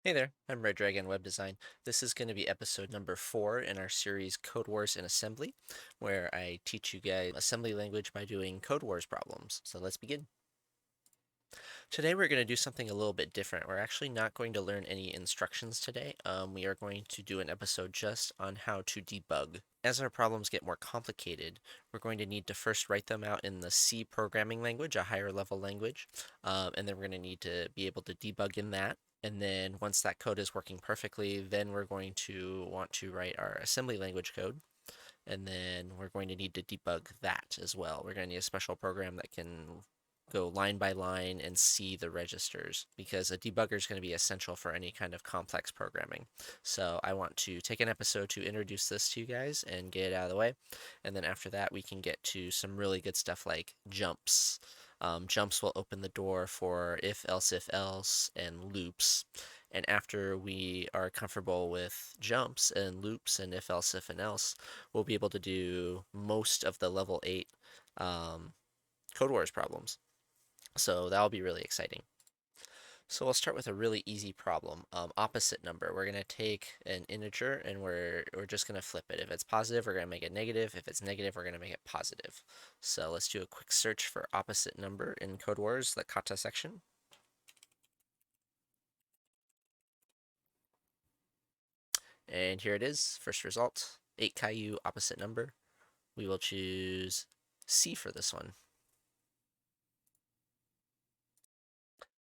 Hey there, I'm Red Dragon Web Design. This is going to be episode number 4 in our series Code Wars in Assembly, where I teach you guys assembly language by doing Code Wars problems. So let's begin. Today we're going to do something a little bit different. We're actually not going to learn any instructions today. We are going to do an episode just on how to debug. As our problems get more complicated, we're going to need to first write them out in the C programming language, a higher level language, and then we're going to need to be able to debug in that. And then once that code is working perfectly, then we're going to want to write our assembly language code. And then we're going to need to debug that as well. We're going to need a special program that can go line by line and see the registers because a debugger is going to be essential for any kind of complex programming. So I want to take an episode to introduce this to you guys and get it out of the way. And then after that, we can get to some really good stuff like jumps. Jumps will open the door for if else, and loops. And after we are comfortable with jumps and loops and if and else, we'll be able to do most of the level 8 Code Wars problems. So that'll be really exciting. So we'll start with a really easy problem. Opposite number. We're going to take an integer and we're just going to flip it. If it's positive, we're going to make it negative. If it's negative, we're going to make it positive. So let's do a quick search for opposite number in Code Wars, the kata section. And here it is, first result, 8 Caillou opposite number. We will choose C for this one.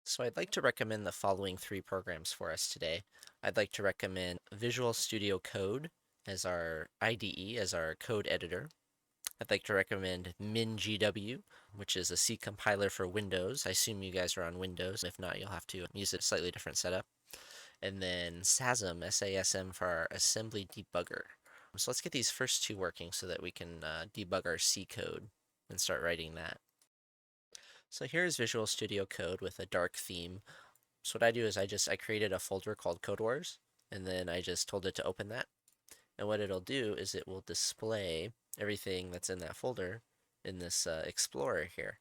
So I'd like to recommend the following 3 programs for us today. I'd like to recommend Visual Studio Code as our IDE, as our code editor. I'd like to recommend MinGW, which is a C compiler for Windows. I assume you guys are on Windows. If not, you'll have to use a slightly different setup. And then SASM, SASM for our assembly debugger. So let's get these first 2 working so that we can debug our C code and start writing that. So here's Visual Studio Code with a dark theme. So what I do is I created a folder called CodeWars, and then I just told it to open that. And what it'll do is it will display everything that's in that folder in this Explorer here.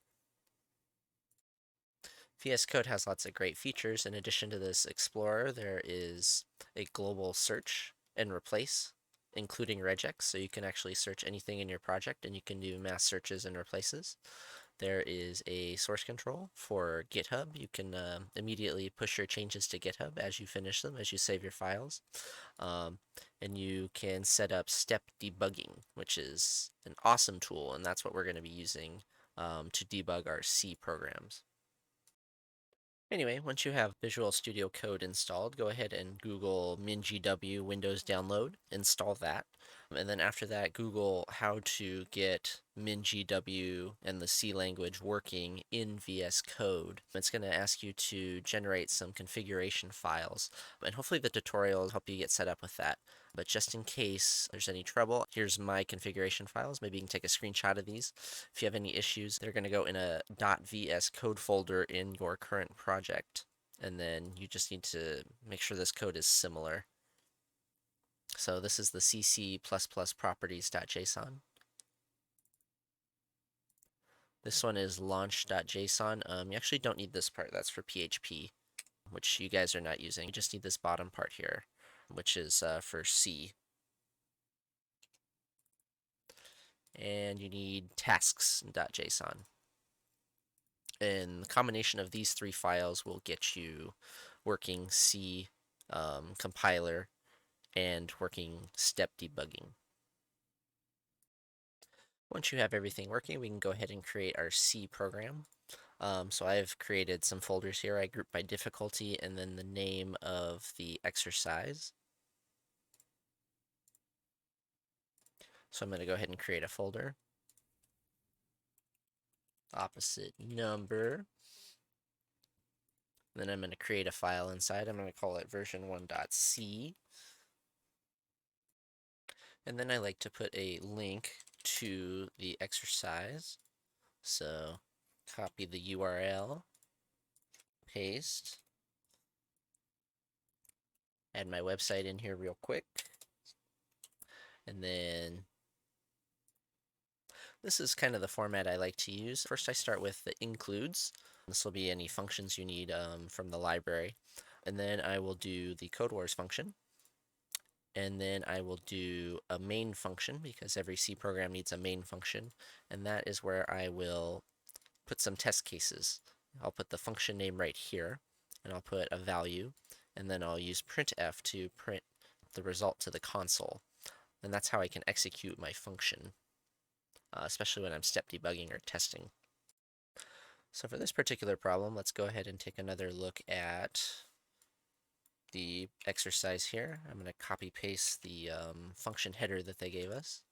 VS Code has lots of great features. In addition to this Explorer, there is a global search and replace, including regex, so you can actually search anything in your project and you can do mass searches and replaces. There is a source control for GitHub. You can immediately push your changes to GitHub as you finish them, as you save your files. And you can set up step debugging, which is an awesome tool, and that's what we're going to be using to debug our C programs. Anyway, once you have Visual Studio Code installed, go ahead and Google MinGW Windows Download, install that. And then after that, Google how to get MinGW and the C language working in VS Code. It's going to ask you to generate some configuration files, and hopefully the tutorial will help you get set up with that. But just in case there's any trouble, here's my configuration files. Maybe you can take a screenshot of these. If you have any issues, they're going to go in a .vs code folder in your current project. And then you just need to make sure this code is similar. So this is the cc++ properties.json. This one is launch.json. You actually don't need this part. That's for PHP, which you guys are not using. You just need this bottom part here, which is for C. And you need tasks.json. And the combination of these 3 files will get you working C compiler and working step debugging. Once you have everything working, we can go ahead and create our C program. So I've created some folders here. I group by difficulty and then the name of the exercise. So I'm going to go ahead and create a folder. Opposite number. Then I'm going to create a file inside. I'm going to call it version1.c. And then I like to put a link to the exercise. So copy the URL, paste, add my website in here real quick. And then this is kind of the format I like to use. First, I start with the includes. This will be any functions you need from the library. And then I will do the CodeWars function. And then I will do a main function, because every C program needs a main function. And that is where I will put some test cases. I'll put the function name right here, and I'll put a value, and then I'll use printf to print the result to the console. And that's how I can execute my function, especially when I'm step debugging or testing. So for this particular problem, let's go ahead and take another look at the exercise here. I'm going to copy paste the function header that they gave us.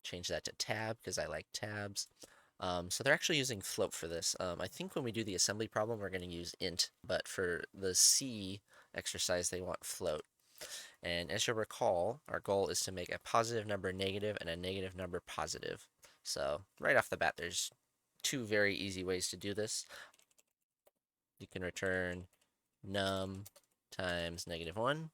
Change that to tab because I like tabs. So they're actually using float for this. I think when we do the assembly problem, we're going to use int, but for the C exercise, they want float. And as you'll recall, our goal is to make a positive number negative and a negative number positive. So right off the bat, there's two very easy ways to do this. You can return num times -1,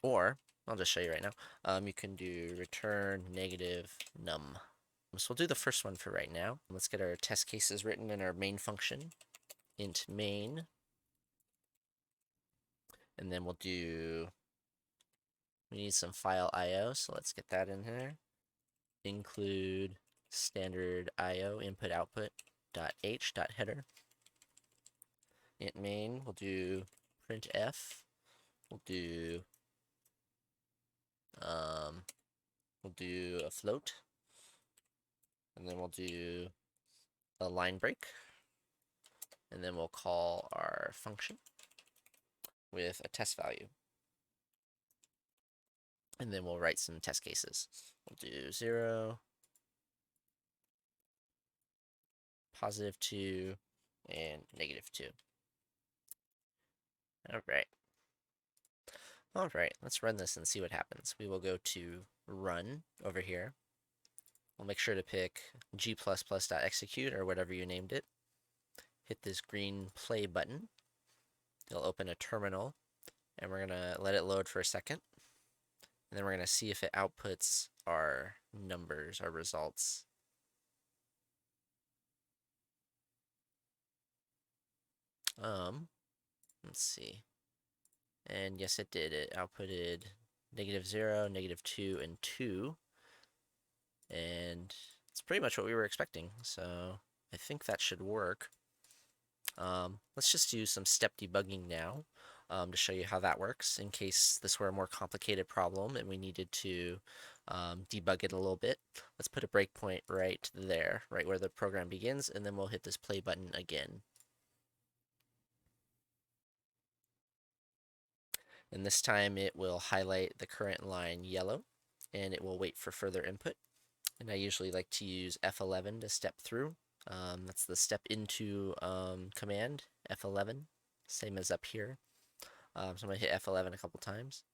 or I'll just show you right now. You can do return negative num. So we'll do the first one for right now. Let's get our test cases written in our main function, int main, and then we need some file IO, so let's get that in here. Include standard IO input output .h .header. Int main, we'll do printf, we'll do a float, and then we'll do a line break, and then we'll call our function with a test value. And then we'll write some test cases. We'll do 0, +2, and -2. All right, let's run this and see what happens. We will go to run over here. We'll make sure to pick g++.execute or whatever you named it. Hit this green play button. It'll open a terminal, and we're gonna let it load for a second. And then we're gonna see if it outputs our numbers, our results. Let's see. And yes, it did. It outputted -0, -2, and 2. And it's pretty much what we were expecting. So I think that should work. Let's just do some step debugging now to show you how that works in case this were a more complicated problem and we needed to debug it a little bit. Let's put a breakpoint right there, right where the program begins, and then we'll hit this play button again. And this time it will highlight the current line yellow, and it will wait for further input. And I usually like to use F11 to step through. That's the step into command, F11, same as up here. So I'm going to hit F11 a couple times.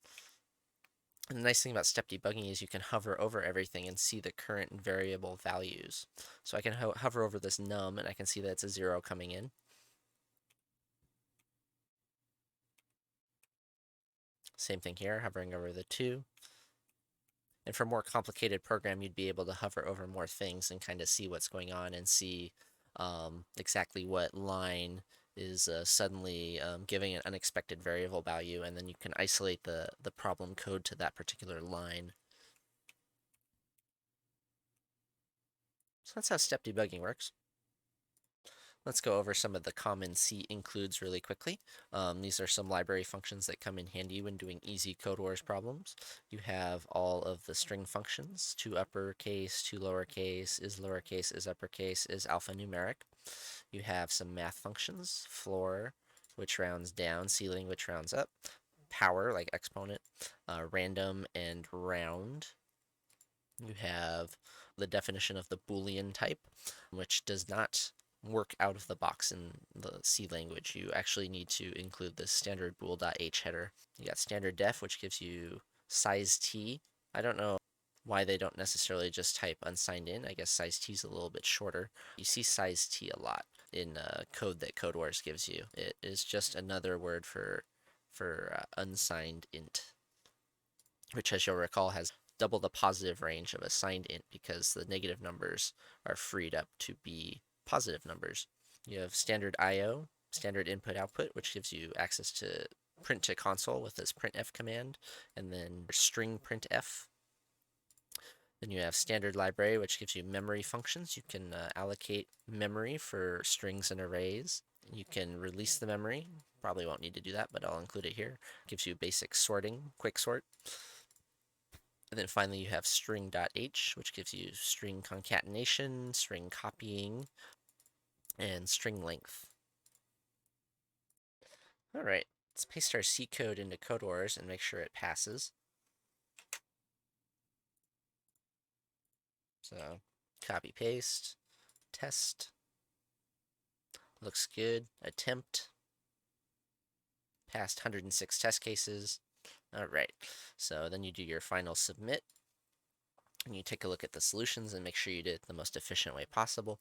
And the nice thing about step debugging is you can hover over everything and see the current variable values. So I can hover over this num, and I can see that it's a 0 coming in. Same thing here, hovering over the 2. And for a more complicated program, you'd be able to hover over more things and kind of see what's going on and see exactly what line is suddenly giving an unexpected variable value, and then you can isolate the problem code to that particular line. So that's how step debugging works. Let's go over some of the common C includes really quickly. These are some library functions that come in handy when doing easy CodeWars problems. You have all of the string functions, to uppercase, to lowercase, is uppercase, is alphanumeric. You have some math functions, floor, which rounds down, ceiling, which rounds up, power, like exponent, random, and round. You have the definition of the Boolean type, which does not work out of the box in the C language. You actually need to include the standard bool.h header. You got standard def, which gives you size t. I don't know why they don't necessarily just type unsigned in. I guess size t is a little bit shorter. You see size t a lot in code that CodeWars gives you. It is just another word for unsigned int, which, as you'll recall, has double the positive range of a signed int because the negative numbers are freed up to be positive numbers. You have standard I/O, standard input/output, which gives you access to print to console with this printf command, and then string printf. Then you have standard library, which gives you memory functions. You can allocate memory for strings and arrays. You can release the memory. Probably won't need to do that, but I'll include it here. Gives you basic sorting, quick sort. And then finally you have string.h, which gives you string concatenation, string copying, and string length. All right, let's paste our C code into CodeWars and make sure it passes. So copy paste, test, looks good, attempt, passed 106 test cases. All right, so then you do your final submit, and you take a look at the solutions and make sure you did it the most efficient way possible.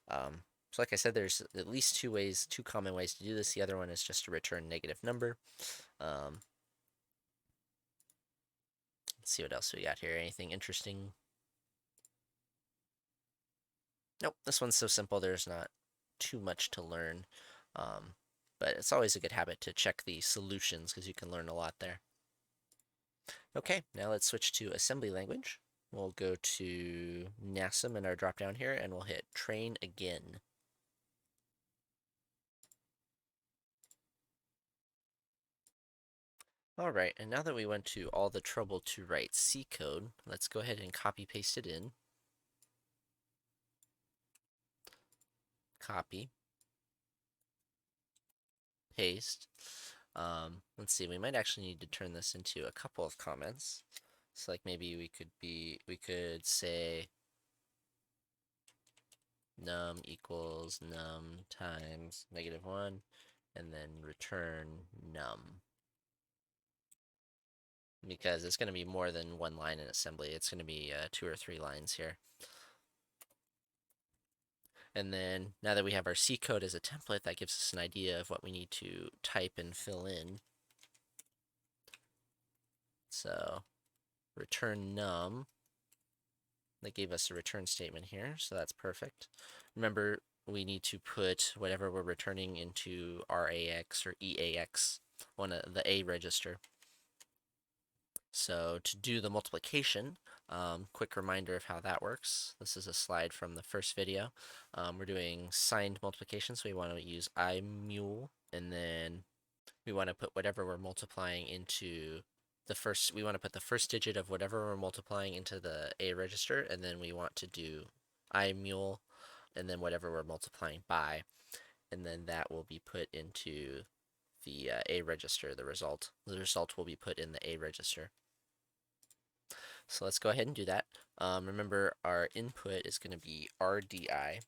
So like I said, there's at least two common ways to do this. The other one is just to return negative number. Let's see what else we got here. Anything interesting? Nope, this one's so simple there's not too much to learn. But it's always a good habit to check the solutions because you can learn a lot there. Okay, now let's switch to assembly language. We'll go to NASM in our drop-down here, and we'll hit train again. All right, and now that we went to all the trouble to write C code, let's go ahead and copy paste it in. Copy. Paste. Let's see, we might actually need to turn this into a couple of comments. So like maybe we could say num equals num times -1, and then return num. Because it's going to be more than one line in assembly. It's going to be 2 or 3 lines here. And then now that we have our C code as a template, that gives us an idea of what we need to type and fill in. So return num. That gave us a return statement here, so that's perfect. Remember, we need to put whatever we're returning into RAX or EAX, one of the A register. So to do the multiplication, quick reminder of how that works. This is a slide from the first video. We're doing signed multiplication, so we want to use imul, and then we want to put whatever we're multiplying into we want to put the first digit of whatever we're multiplying into the A register, and then we want to do imul, and then whatever we're multiplying by, and then that will be put into the A register, the result. The result will be put in the A register. So let's go ahead and do that. Remember, our input is going to be RDI.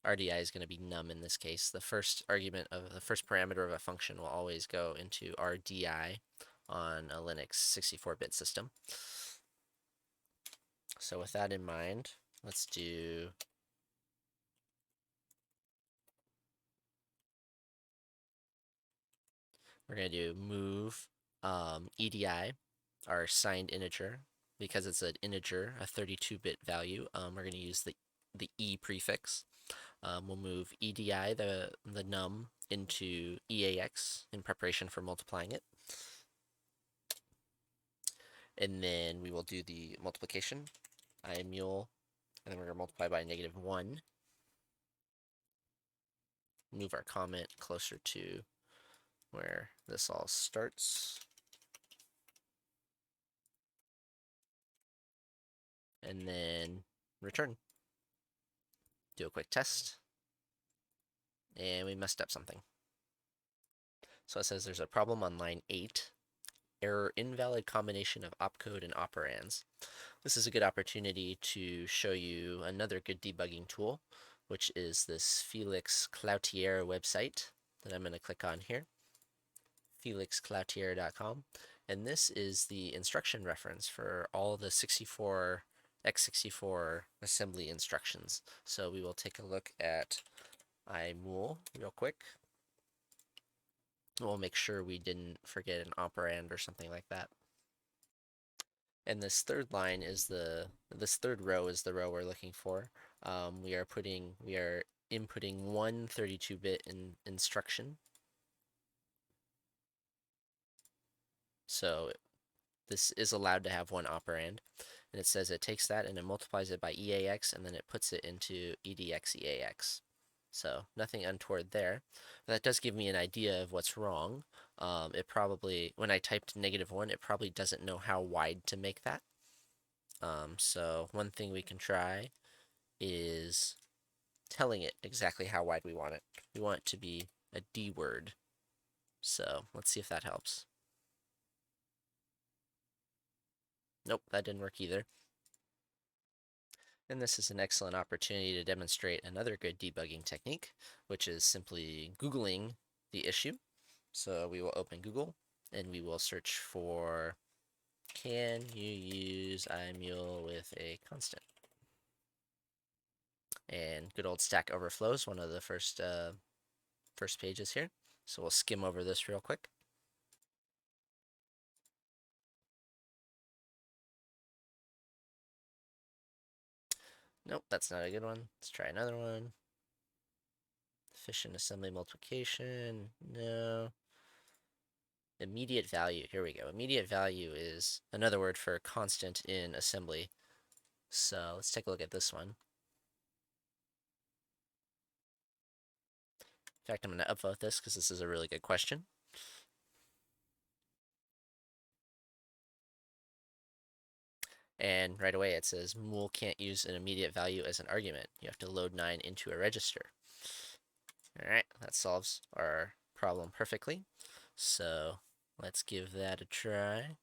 RDI is going to be num in this case. The first argument of the first parameter of a function will always go into RDI on a Linux 64-bit system. So with that in mind, let's do we're going to do move EDI, our signed integer, because it's an integer, a 32-bit value. We're going to use the E prefix. We'll move EDI, the num, into EAX in preparation for multiplying it. And then we will do the multiplication, imul, and then we're going to multiply by -1. Move our comment closer to where this all starts. And then return. Do a quick test. And we messed up something. So it says there's a problem on line 8. Error, invalid combination of opcode and operands. This is a good opportunity to show you another good debugging tool, which is this Felix Cloutier website that I'm going to click on here, felixcloutier.com. And this is the instruction reference for all the x64 assembly instructions. So we will take a look at imul real quick. We'll make sure we didn't forget an operand or something like that. And this third line is this third row is the row we're looking for. We are inputting one 32-bit instruction. So this is allowed to have one operand. And it says it takes that and it multiplies it by EAX and then it puts it into EDX EAX. So nothing untoward there. But that does give me an idea of what's wrong. It probably, when I typed -1, it probably doesn't know how wide to make that. So one thing we can try is telling it exactly how wide we want it. We want it to be a D word. So let's see if that helps. Nope, that didn't work either. And this is an excellent opportunity to demonstrate another good debugging technique, which is simply Googling the issue. So we will open Google and we will search for, can you use imul with a constant? And good old Stack Overflow is one of the first pages here. So we'll skim over this real quick. Nope, that's not a good one. Let's try another one. Efficient assembly multiplication. No. Immediate value. Here we go. Immediate value is another word for constant in assembly. So let's take a look at this one. In fact, I'm going to upvote this because this is a really good question. And right away it says mul can't use an immediate value as an argument. You have to load 9 into a register. All right, that solves our problem perfectly. So let's give that a try.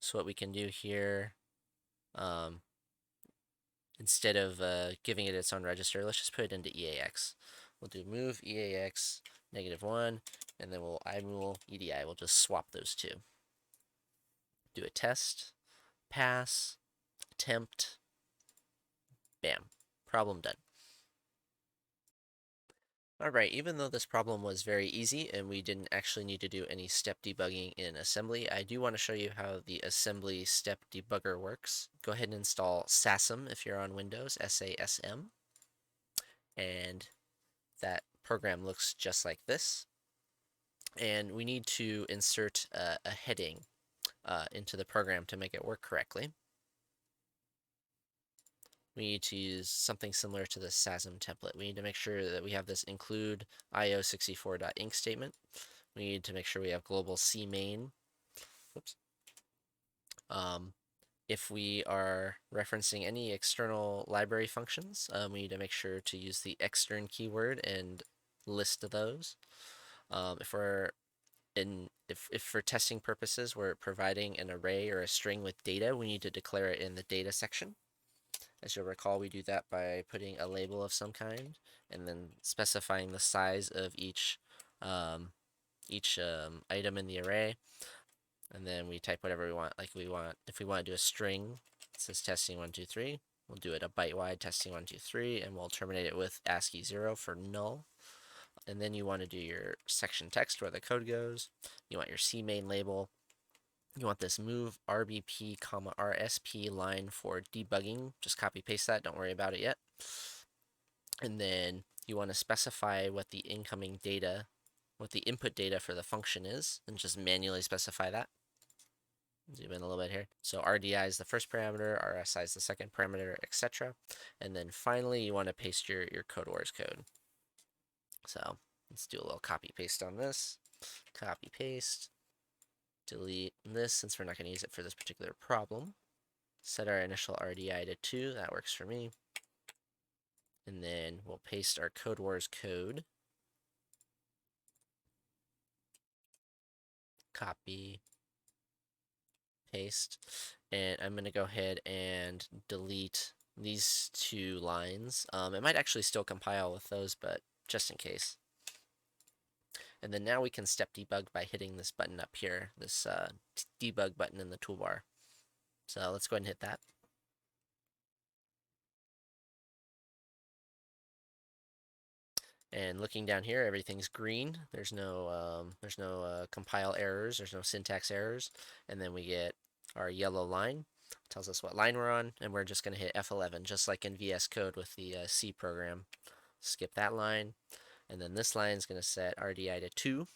So what we can do here, instead of giving it its own register, let's just put it into EAX. We'll do move EAX -1, and then we'll imul EDI. We'll just swap those two. Do a test, pass, attempt, bam, problem done. Alright, even though this problem was very easy and we didn't actually need to do any step debugging in assembly, I do want to show you how the assembly step debugger works. Go ahead and install SASM if you're on Windows, SASM, and that program looks just like this. And we need to insert a heading into the program to make it work correctly. We need to use something similar to the SASM template. We need to make sure that we have this include io64.inc statement. We need to make sure we have global cmain. Oops. If we are referencing any external library functions, we need to make sure to use the extern keyword and list those. If for testing purposes we're providing an array or a string with data, we need to declare it in the data section. As you'll recall, we do that by putting a label of some kind and then specifying the size of each item in the array. And then we type whatever we want. If we want to do a string, it says testing 1, 2, 3. We'll do it a byte wide, testing 1, 2, 3, and we'll terminate it with ASCII 0 for null. And then you want to do your section text where the code goes. You want your cmain label. You want this move RBP, RSP line for debugging. Just copy paste that. Don't worry about it yet. And then you want to specify what the incoming data, what the input data for the function is, and just manually specify that. Zoom in a little bit here. So RDI is the first parameter, RSI is the second parameter, etc. And then finally, you want to paste your CodeWars code. So let's do a little copy paste on this. Copy paste. Delete this since we're not going to use it for this particular problem. Set our initial RDI to 2. That works for me. And then we'll paste our CodeWars code. Copy. Paste. And I'm going to go ahead and delete these 2 lines. It might actually still compile with those, but just in case. And then now we can step debug by hitting this button up here, this debug button in the toolbar. So let's go ahead and hit that. And looking down here, everything's green. There's no compile errors. There's no syntax errors. And then we get our yellow line. Tells us what line we're on, and we're just going to hit F11, just like in VSCode with the C program. Skip that line, and then this line is going to set RDI to 2.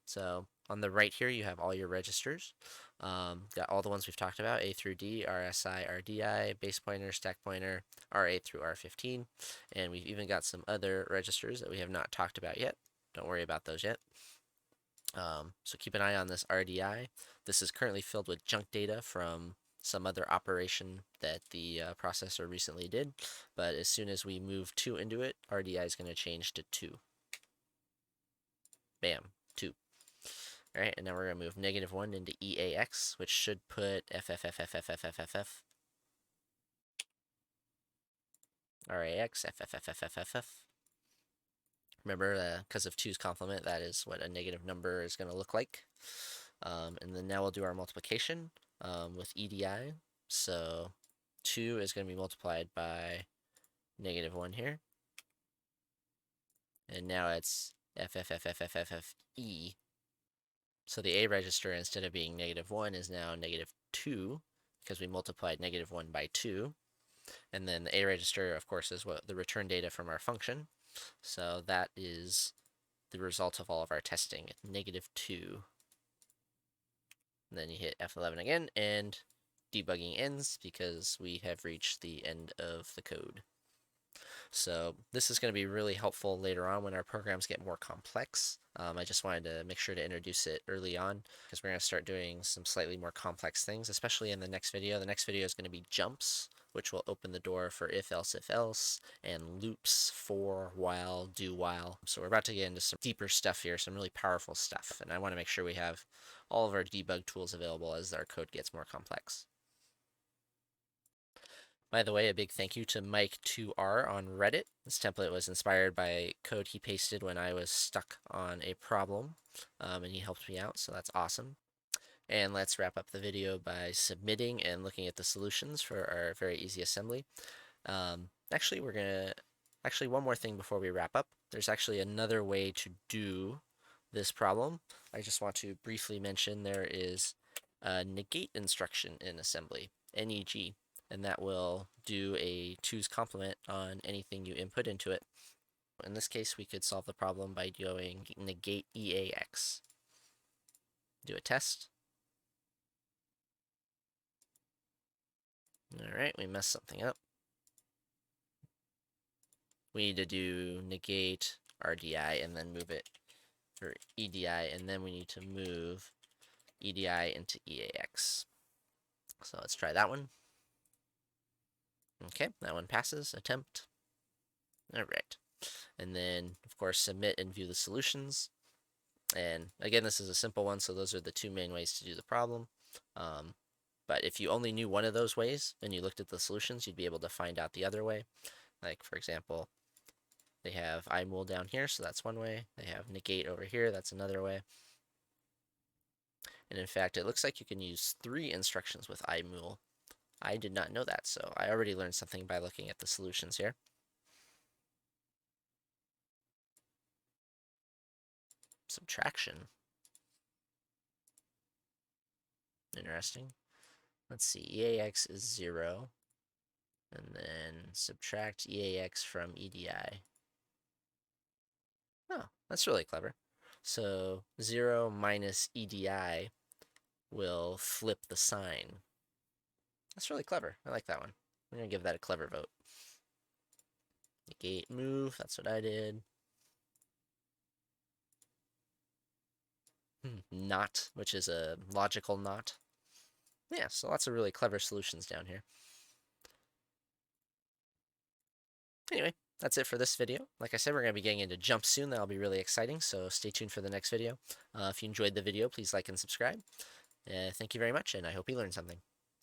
So on the right here, you have all your registers. Got all the ones we've talked about, A through D, RSI, RDI, base pointer, stack pointer, R8 through R15. And we've even got some other registers that we have not talked about yet. Don't worry about those yet. So keep an eye on this RDI. This is currently filled with junk data from some other operation that the processor recently did. But as soon as we move 2 into it, RDI is going to change to 2. Bam, 2. All right, and now we're going to move -1 into EAX, which should put FFFFFFFFF, RAX, FFFFFFF. Remember, because of 2's complement, that is what a negative number is going to look like. And then now we'll do our multiplication with EDI. So 2 is going to be multiplied by -1 here. And now it's FFFFFFFE. So the A register, instead of being -1, is now -2 because we multiplied -1 by 2. And then the A register, of course, is what the return data from our function. So that is the result of all of our testing, -2. And then you hit F11 again, and debugging ends because we have reached the end of the code. So this is going to be really helpful later on when our programs get more complex. I just wanted to make sure to introduce it early on because we're going to start doing some slightly more complex things, especially in the next video. The next video is going to be jumps, which will open the door for if else, and loops, for, while, do while. So we're about to get into some deeper stuff here, some really powerful stuff, and I want to make sure we have all of our debug tools available as our code gets more complex. By the way, a big thank you to Mike2R on Reddit. This template was inspired by code he pasted when I was stuck on a problem, and he helped me out, so that's awesome. And let's wrap up the video by submitting and looking at the solutions for our very easy assembly. Actually, one more thing before we wrap up. There's actually another way to do this problem. I just want to briefly mention there is a negate instruction in assembly, NEG, and that will do a 2's complement on anything you input into it. In this case, we could solve the problem by doing negate EAX. Do a test. Alright, we messed something up. We need to do negate RDI and then move it for EDI, and then we need to move EDI into EAX. So let's try that one. Okay, that one passes. Attempt. Alright. And then, of course, submit and view the solutions. And again, this is a simple one, so those are the 2 main ways to do the problem. But if you only knew one of those ways and you looked at the solutions, you'd be able to find out the other way. Like, for example, they have imul down here, so that's one way. They have negate over here, that's another way. And in fact, it looks like you can use 3 instructions with imul. I did not know that, so I already learned something by looking at the solutions here. Subtraction. Interesting. Let's see, EAX is 0. And then subtract EAX from EDI. Oh, that's really clever. So 0 minus EDI will flip the sign. That's really clever. I like that one. I'm going to give that a clever vote. Negate move, that's what I did. Not, which is a logical not. Yeah, so lots of really clever solutions down here. Anyway, that's it for this video. Like I said, we're going to be getting into jumps soon. That'll be really exciting, so stay tuned for the next video. If you enjoyed the video, please like and subscribe. Thank you very much, and I hope you learned something.